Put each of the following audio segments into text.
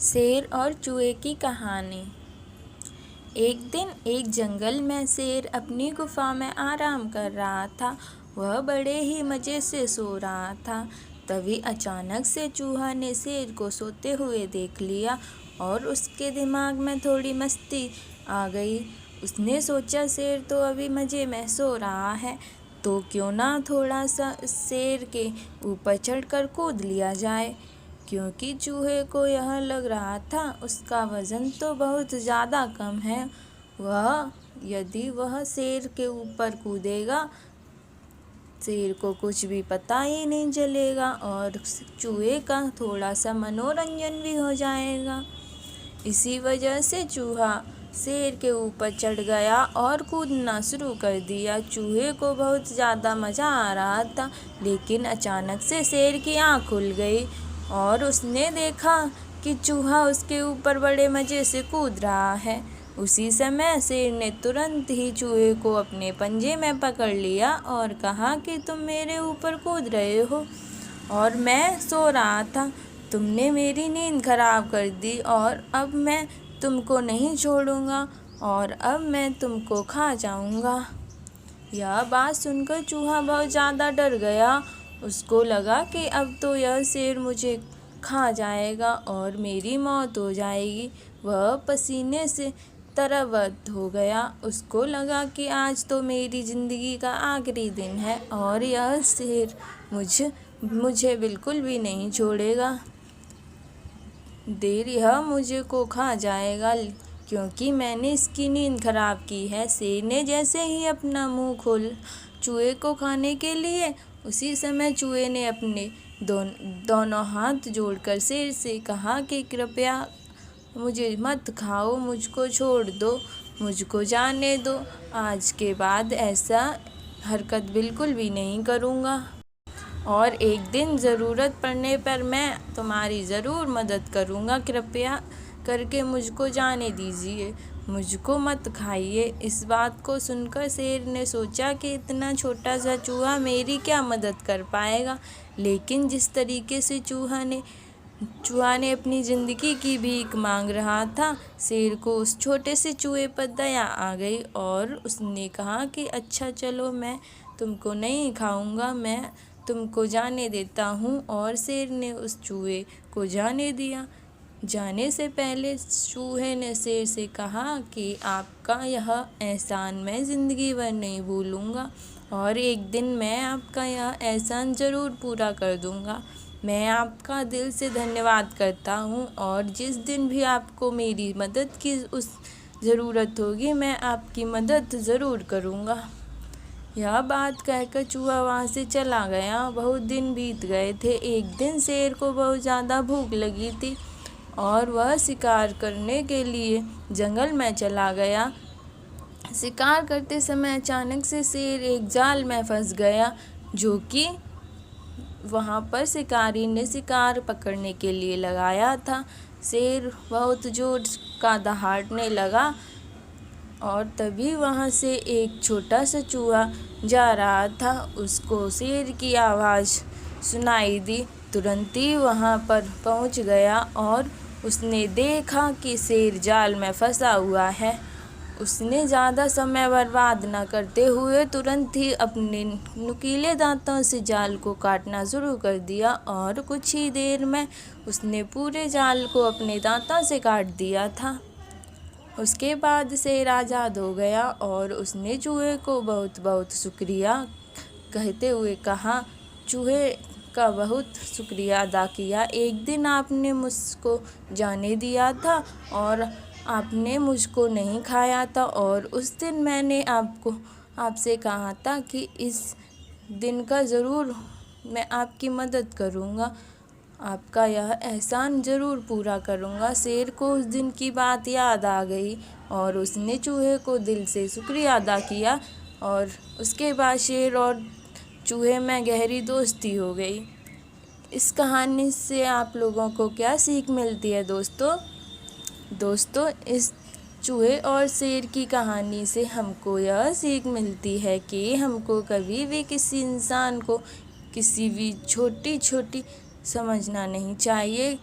शेर और चूहे की कहानी। एक दिन एक जंगल में शेर अपनी गुफा में आराम कर रहा था। वह बड़े ही मज़े से सो रहा था। तभी अचानक से चूहा ने शेर को सोते हुए देख लिया और उसके दिमाग में थोड़ी मस्ती आ गई। उसने सोचा शेर तो अभी मज़े में सो रहा है, तो क्यों ना थोड़ा सा शेर के ऊपर चढ़कर कूद लिया जाए, क्योंकि चूहे को यह लग रहा था उसका वज़न तो बहुत ज़्यादा कम है। यदि वह शेर के ऊपर कूदेगा, शेर को कुछ भी पता ही नहीं चलेगा और चूहे का थोड़ा सा मनोरंजन भी हो जाएगा। इसी वजह से चूहा शेर के ऊपर चढ़ गया और कूदना शुरू कर दिया। चूहे को बहुत ज़्यादा मज़ा आ रहा था, लेकिन अचानक से शेर की आँख खुल गई और उसने देखा कि चूहा उसके ऊपर बड़े मज़े से कूद रहा है। उसी समय शेर ने तुरंत ही चूहे को अपने पंजे में पकड़ लिया और कहा कि तुम मेरे ऊपर कूद रहे हो और मैं सो रहा था। तुमने मेरी नींद खराब कर दी और अब मैं तुमको नहीं छोड़ूंगा और अब मैं तुमको खा जाऊंगा। यह बात सुनकर चूहा बहुत ज़्यादा डर गया। उसको लगा कि अब तो यह शेर मुझे खा जाएगा और मेरी मौत हो जाएगी। वह पसीने से तरबतर हो गया। उसको लगा कि आज तो मेरी ज़िंदगी का आखिरी दिन है और यह शेर मुझे बिल्कुल भी नहीं छोड़ेगा। यह मुझे को खा जाएगा क्योंकि मैंने इसकी नींद खराब की है। शेर ने जैसे ही अपना मुंह खोल चूहे को खाने के लिए, उसी समय चूहे ने अपने दोनों हाथ जोड़कर शेर से कहा कि कृपया मुझे मत खाओ, मुझको छोड़ दो, मुझको जाने दो। आज के बाद ऐसा हरकत बिल्कुल भी नहीं करूँगा और एक दिन ज़रूरत पड़ने पर मैं तुम्हारी ज़रूर मदद करूँगा। कृपया करके मुझको जाने दीजिए, मुझको मत खाइए। इस बात को सुनकर शेर ने सोचा कि इतना छोटा सा चूहा मेरी क्या मदद कर पाएगा, लेकिन जिस तरीके से चूहा ने अपनी ज़िंदगी की भीख मांग रहा था, शेर को उस छोटे से चूहे पर दया आ गई और उसने कहा कि अच्छा चलो, मैं तुमको नहीं खाऊंगा, मैं तुमको जाने देता हूँ। और शेर ने उस चूहे को जाने दिया। जाने से पहले चूहे ने शेर से कहा कि आपका यह एहसान मैं ज़िंदगी भर नहीं भूलूँगा और एक दिन मैं आपका यह एहसान ज़रूर पूरा कर दूँगा। मैं आपका दिल से धन्यवाद करता हूँ और जिस दिन भी आपको मेरी मदद की ज़रूरत होगी, मैं आपकी मदद ज़रूर करूँगा। यह बात कहकर चूहा वहाँ से चला गया। बहुत दिन बीत गए थे। एक दिन शेर को बहुत ज़्यादा भूख लगी थी और वह शिकार करने के लिए जंगल में चला गया। शिकार करते समय अचानक से शेर एक जाल में फंस गया, जो कि वहाँ पर शिकारी ने शिकार पकड़ने के लिए लगाया था। शेर बहुत जोर का दहाड़ने लगा और तभी वहाँ से एक छोटा सा चूहा जा रहा था। उसको शेर की आवाज़ सुनाई दी। तुरंत ही वहाँ पर पहुँच गया और उसने देखा कि शेर जाल में फंसा हुआ है। उसने ज़्यादा समय बर्बाद न करते हुए तुरंत ही अपने नुकीले दांतों से जाल को काटना शुरू कर दिया और कुछ ही देर में उसने पूरे जाल को अपने दांतों से काट दिया था। उसके बाद शेर आज़ाद हो गया और उसने चूहे को बहुत बहुत शुक्रिया कहते हुए कहा, चूहे का बहुत शुक्रिया अदा किया। एक दिन आपने मुझको जाने दिया था और आपने मुझको नहीं खाया था और उस दिन मैंने आपसे कहा था कि इस दिन का ज़रूर मैं आपकी मदद करूँगा, आपका यह एहसान ज़रूर पूरा करूँगा। शेर को उस दिन की बात याद आ गई और उसने चूहे को दिल से शुक्रिया अदा किया और उसके बाद शेर और चूहे में गहरी दोस्ती हो गई। इस कहानी से आप लोगों को क्या सीख मिलती है दोस्तों, इस चूहे और शेर की कहानी से हमको यह सीख मिलती है कि हमको कभी भी किसी इंसान को किसी भी छोटी समझना नहीं चाहिए,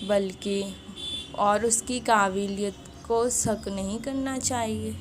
बल्कि और उसकी काबिलियत को शक नहीं करना चाहिए।